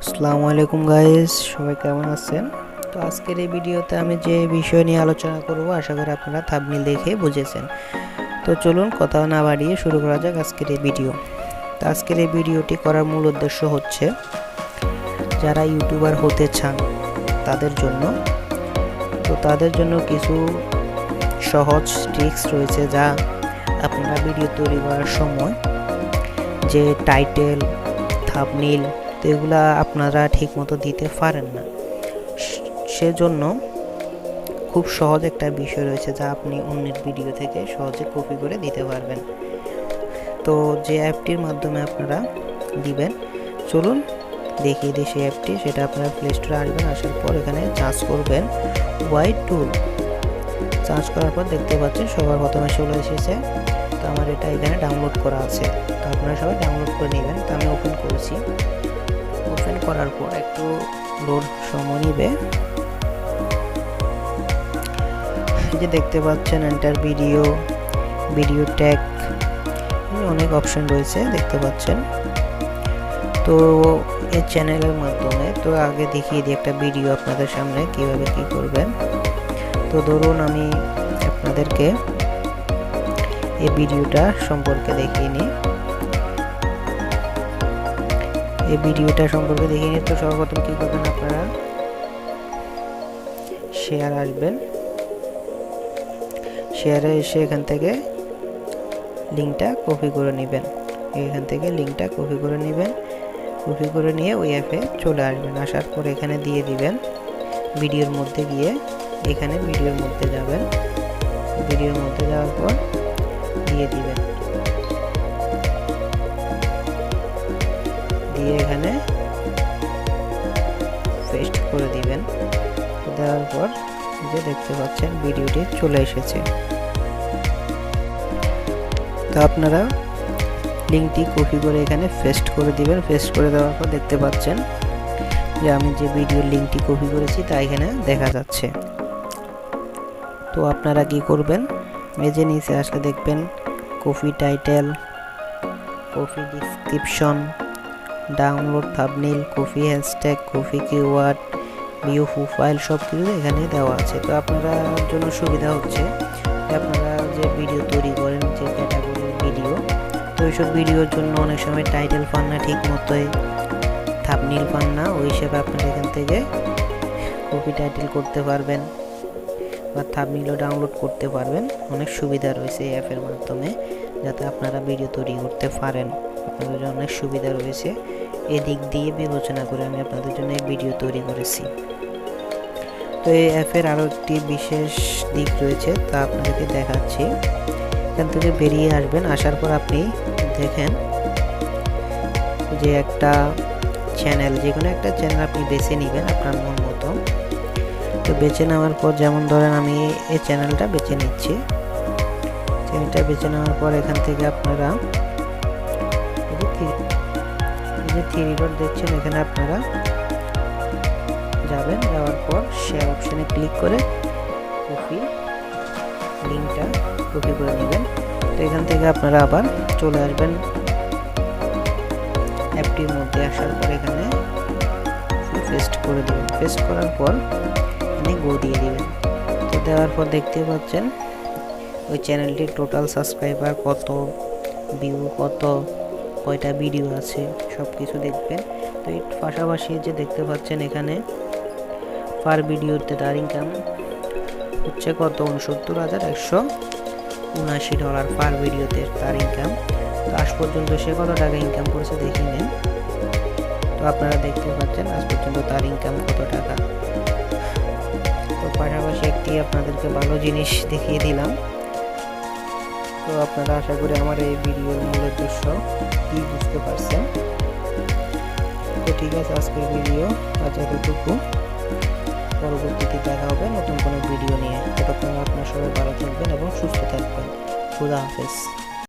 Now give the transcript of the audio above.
আসসালামু আলাইকুম গাইস, সবাই কেমন আছেন? তো আজকের এই ভিডিওতে আমি যে বিষয় নিয়ে আলোচনা করব আশা করি আপনারা থাম্বনেল দেখে বুঝেছেন। তো চলুন কথা না বাড়িয়ে শুরু করা যাক আজকের এই ভিডিও। তো আজকের এই ভিডিওটি করার মূল উদ্দেশ্য হচ্ছে যারা ইউটিউবার হতে চান তাদের জন্য। তো তাদের জন্য কিছু সহজ ট্রিক্স রয়েছে যা আপনারা ভিডিও তৈরি করার সময় যে টাইটেল, থাম্বনেল তো এগুলা আপনারা ঠিকমতো দিতে পারেন না। সেজন্য খুব সহজ একটা বিষয় রয়েছে যা আপনি অন্যের ভিডিও থেকে সহজে কপি করে দিতে পারবেন। তো যে অ্যাপটির মাধ্যমে আপনারা দিবেন, চলুন দেখিয়ে দিই সেই অ্যাপটি। সেটা আপনারা প্লে স্টোরে আসবেন, আসার পর এখানে সার্চ করবেন ওয়াই টুল। সার্চ করার পর দেখতে পাচ্ছেন সবার প্রথমে চলে এসেছে। তো আমার এটা এখানে ডাউনলোড করা আছে, তো আপনারা সবাই ডাউনলোড করে নেবেন। তো আমি ওপেন করেছি। ওপেন করার পর একটু লোড সময় নেবে। এই যে দেখতে পাচ্ছেন এন্টার ভিডিও, ভিডিও ট্যাগ, অনেক অপশন রয়েছে দেখতে পাচ্ছেন। তো এই চ্যানেলের মাধ্যমে তো আগে দেখিয়ে দিই একটা ভিডিও আপনাদের সামনে কিভাবে কি করবেন। তো ধরুন আমি আপনাদেরকে এই ভিডিওটা সম্পর্কে দেখিয়ে নিই। এই ভিডিওটা সম্পর্কে দেখিয়ে নিই। তো সর্বপ্রথম কি করবেন, আপনারা শেয়ার আসবেন, শেয়ারে এসে এখান থেকে লিঙ্কটা কপি করে নেবেন। এখান থেকে লিঙ্কটা কপি করে নেবেন, কপি করে নিয়ে ওই অ্যাপে চলে আসবেন। আসার পর এখানে দিয়ে দিবেন। ভিডিওর মধ্যে গিয়ে এখানে ভিডিওর মধ্যে যাবেন, ভিডিওর মধ্যে যাওয়ার পর দিয়ে দিবেন, দিয়ে এখানে পেস্ট করে দিবেন। দেওয়ার পর যে দেখতে পাচ্ছেন ভিডিওটি চলে এসেছে। তো আপনারা লিঙ্কটি কপি করে এখানে পেস্ট করে দিবেন। পেস্ট করে দেওয়ার পর দেখতে পাচ্ছেন যে আমি যে ভিডিওর লিঙ্কটি কপি করেছি তা এখানে দেখা যাচ্ছে। তো আপনারা কি করবেন, এই যে নিচে আসলে দেখবেন copy title, copy description, download thumbnail, copy hashtag, copy keyword, view profile সব কিছু এখানে দেওয়া আছে। তো আপনার জন্য সুবিধা হচ্ছে আপনারা যে ভিডিও তৈরি করেন, যে ক্যাটাগরির ভিডিও, তো এইসব ভিডিওর জন্য অনেক সময় টাইটেল পান না ঠিক মতোই, থাম্বনেল পান না, ওই হিসেবে আপনারা এখান থেকে কপি টাইটেল করতে পারবেন বা থাম্বনেলও ডাউনলোড করতে পারবেন। অনেক সুবিধা রয়েছে এই অ্যাপের মাধ্যমে, যাতে আপনারা ভিডিও তৈরি করতে পারেন। আপনাদের জন্য অনেক সুবিধা রয়েছে, এদিক দিয়ে বিবেচনা করে আমি আপনাদের জন্য এই ভিডিও তৈরি করেছি। তো এই অ্যাপের আরও একটি বিশেষ দিক রয়েছে, তা আপনাদেরকে দেখাচ্ছি। এখান থেকে বেরিয়ে আসবেন, আসার পর আপনি দেখেন যে একটা চ্যানেল, যে কোনো একটা চ্যানেল আপনি বেছে নেবেন আপনার মন মতো। তো বেছে নেওয়ার পর যেমন ধরেন আমি এই চ্যানেলটা বেছে নিচ্ছি। চ্যানেলটা বেছে নেওয়ার পর এখান থেকে আপনারা যে থ্রি ডট দেখছেন এখানে আপনারা যাবেন, যাওয়ার পর শেয়ার অপশানে ক্লিক করে কপি লিঙ্কটা কপি করে নেবেন। তো এখান থেকে আপনারা আবার চলে আসবেন অ্যাপটির মধ্যে। আসার পর এখানে পেস্ট করে দেবেন। পেস্ট করার পর এখানে গো দিয়ে দিবেন। তো দেওয়ার পর দেখতে পাচ্ছেন ওই চ্যানেলটির টোটাল সাবস্ক্রাইবার কত, ভিউ কত, কয়টা ভিডিও আছে সব কিছু দেখবেন। তো এর পাশাপাশি যে দেখতে পাচ্ছেন এখানে পার ভিডিওতে তার ইনকাম হচ্ছে কত, $৬৯,১৭৯ পার ভিডিওতে তার ইনকাম। তো আজ পর্যন্ত সে কত টাকা ইনকাম করেছে দেখে নেন। তো আপনারা দেখতে পাচ্ছেন আজ পর্যন্ত তার ইনকাম কত টাকা। তো পাশাপাশি একটি আপনাদেরকে ভালো জিনিস দেখিয়ে দিলাম। তো আপনারা আশা করি আমার এই ভিডিওর মূল উদ্দেশ্য কি বুঝতে পারছেন। তো ঠিক আছে, আজকের ভিডিও আজ এতটুকু। পরবর্তীতে দেখা হবে নতুন কোনো ভিডিও নিয়ে। ততক্ষণ আপনারা সবাই ভালো থাকবেন এবং সুস্থ থাকবেন। খুদা হাফেজ।